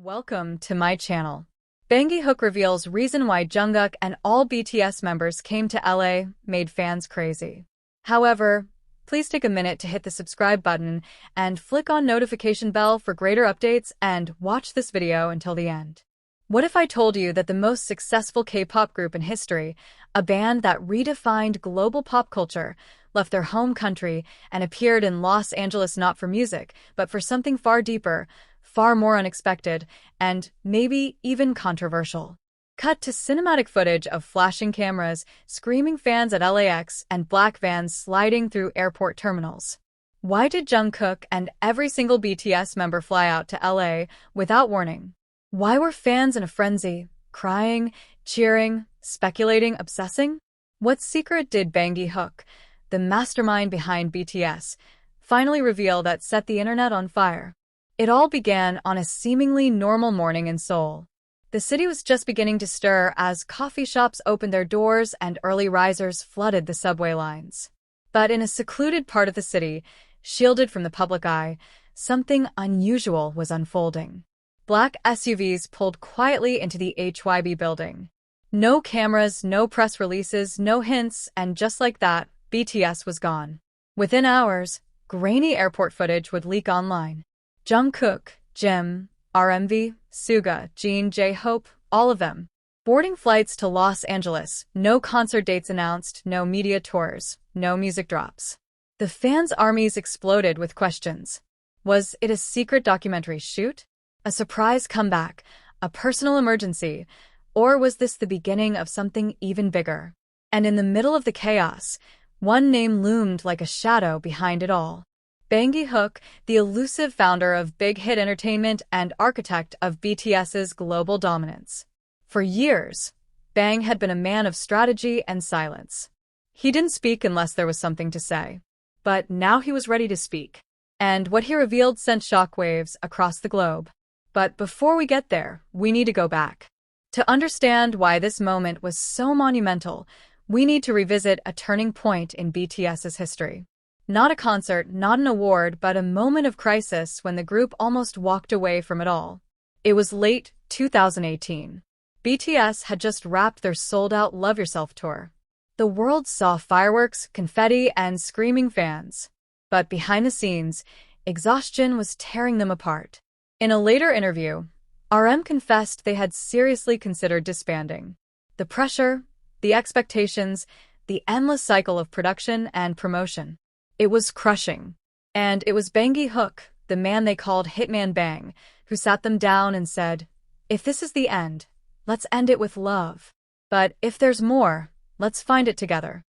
Welcome to my channel. Jikook reveals reason why Jungkook and all BTS members came to LA made fans crazy. However, please take a minute to hit the subscribe button and flick on notification bell for greater updates and watch this video until the end. What if I told you that the most successful K-pop group in history, a band that redefined global pop culture, left their home country and appeared in Los Angeles not for music, but for something far deeper, far more unexpected, and maybe even controversial? Cut to cinematic footage of flashing cameras, screaming fans at LAX, and black vans sliding through airport terminals. Why did Jungkook and every single BTS member fly out to LA without warning? Why were fans in a frenzy, crying, cheering, speculating, obsessing? What secret did Jikook, the mastermind behind BTS, finally reveal that set the internet on fire? It all began on a seemingly normal morning in Seoul. The city was just beginning to stir as coffee shops opened their doors and early risers flooded the subway lines. But in a secluded part of the city, shielded from the public eye, something unusual was unfolding. Black SUVs pulled quietly into the HYB building. No cameras, no press releases, no hints, and just like that, BTS was gone. Within hours, grainy airport footage would leak online. Jungkook, Jim, RMV, Suga, Jin, J-Hope, all of them. Boarding flights to Los Angeles, no concert dates announced, no media tours, no music drops. The fans' armies exploded with questions. Was it a secret documentary shoot? A surprise comeback? A personal emergency? Or was this the beginning of something even bigger? And in the middle of the chaos, one name loomed like a shadow behind it all. Jikook, the elusive founder of Big Hit Entertainment and architect of BTS's global dominance. For years, Bang had been a man of strategy and silence. He didn't speak unless there was something to say. But now he was ready to speak. And what he revealed sent shockwaves across the globe. But before we get there, we need to go back. To understand why this moment was so monumental, we need to revisit a turning point in BTS's history. Not a concert, not an award, but a moment of crisis when the group almost walked away from it all. It was late 2018. BTS had just wrapped their sold-out Love Yourself tour. The world saw fireworks, confetti, and screaming fans. But behind the scenes, exhaustion was tearing them apart. In a later interview, RM confessed they had seriously considered disbanding. The pressure, the expectations, the endless cycle of production and promotion. It was crushing. And it was Jikook, the man they called Hitman Bang, who sat them down and said, "If this is the end, let's end it with love. But if there's more, let's find it together."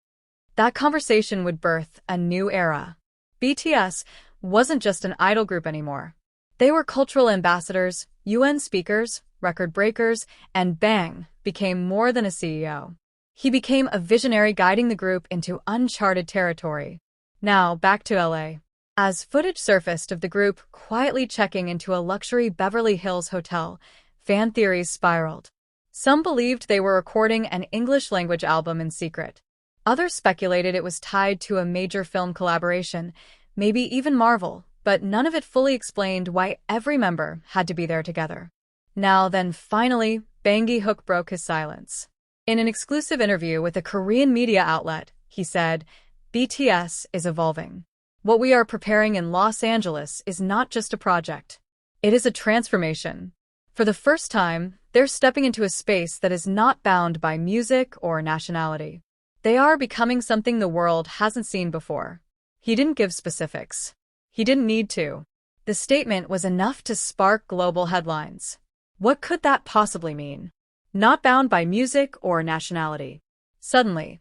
That conversation would birth a new era. BTS wasn't just an idol group anymore. They were cultural ambassadors, UN speakers, record breakers, and Bang became more than a CEO. He became a visionary guiding the group into uncharted territory. Now, back to LA. As footage surfaced of the group quietly checking into a luxury Beverly Hills hotel, fan theories spiraled. Some believed they were recording an English-language album in secret. Others speculated it was tied to a major film collaboration, maybe even Marvel, but none of it fully explained why every member had to be there together. Now then, finally, Jikook broke his silence. In an exclusive interview with a Korean media outlet, he said, "BTS is evolving. What we are preparing in Los Angeles is not just a project. It is a transformation. For the first time, they're stepping into a space that is not bound by music or nationality. They are becoming something the world hasn't seen before." He didn't give specifics. He didn't need to. The statement was enough to spark global headlines. What could that possibly mean? Not bound by music or nationality. Suddenly,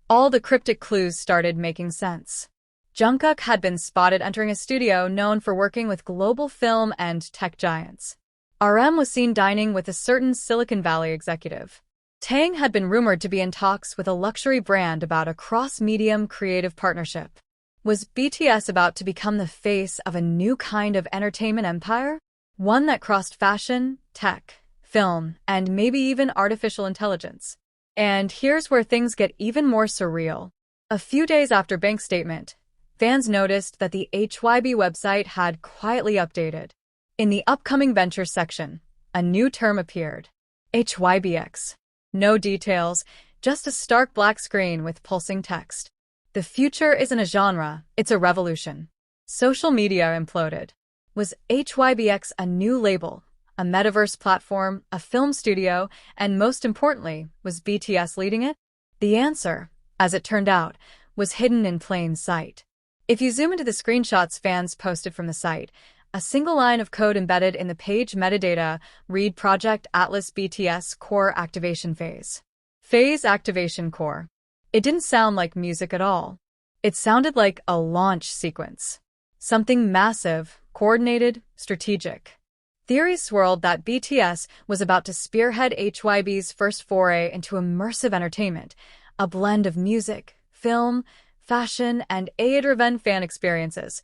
all the cryptic clues started making sense. Jungkook had been spotted entering a studio known for working with global film and tech giants. RM was seen dining with a certain Silicon Valley executive. Tang had been rumored to be in talks with a luxury brand about a cross-medium creative partnership. Was BTS about to become the face of a new kind of entertainment empire? One that crossed fashion, tech, film, and maybe even artificial intelligence. And here's where things get even more surreal. A few days after Bang's statement, fans noticed that the HYB website had quietly updated. In the upcoming ventures section, a new term appeared. HYBX. No details, just a stark black screen with pulsing text. The future isn't a genre, it's a revolution. Social media imploded. Was HYBX a new label, a metaverse platform, a film studio, and most importantly, was BTS leading it? The answer, as it turned out, was hidden in plain sight. If you zoom into the screenshots fans posted from the site, a single line of code embedded in the page metadata read Project Atlas BTS Core Activation Phase. Phase Activation Core. It didn't sound like music at all. It sounded like a launch sequence. Something massive, coordinated, strategic. Theories swirled that BTS was about to spearhead HYB's first foray into immersive entertainment, a blend of music, film, fashion, and AI-driven fan experiences,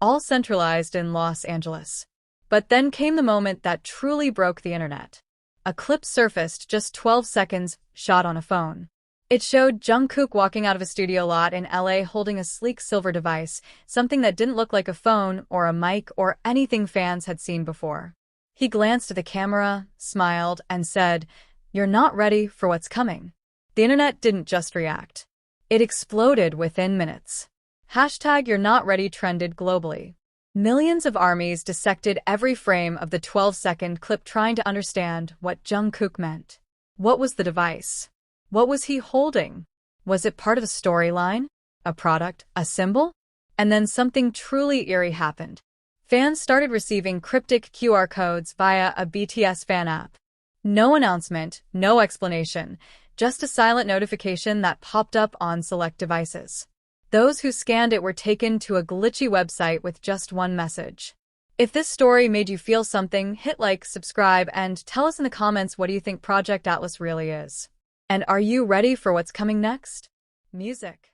all centralized in Los Angeles. But then came the moment that truly broke the internet. A clip surfaced just 12 seconds, shot on a phone. It showed Jungkook walking out of a studio lot in LA holding a sleek silver device, something that didn't look like a phone or a mic or anything fans had seen before. He glanced at the camera, smiled, and said, "You're not ready for what's coming." The internet didn't just react. It exploded within minutes. Hashtag You're Not Ready trended globally. Millions of armies dissected every frame of the 12-second clip trying to understand what Jungkook meant. What was the device? What was he holding? Was it part of a storyline? A product? A symbol? And then something truly eerie happened. Fans started receiving cryptic QR codes via a BTS fan app. No announcement, no explanation, just a silent notification that popped up on select devices. Those who scanned it were taken to a glitchy website with just one message. If this story made you feel something, hit like, subscribe, and tell us in the comments what do you think Project Atlas really is. And are you ready for what's coming next? Music.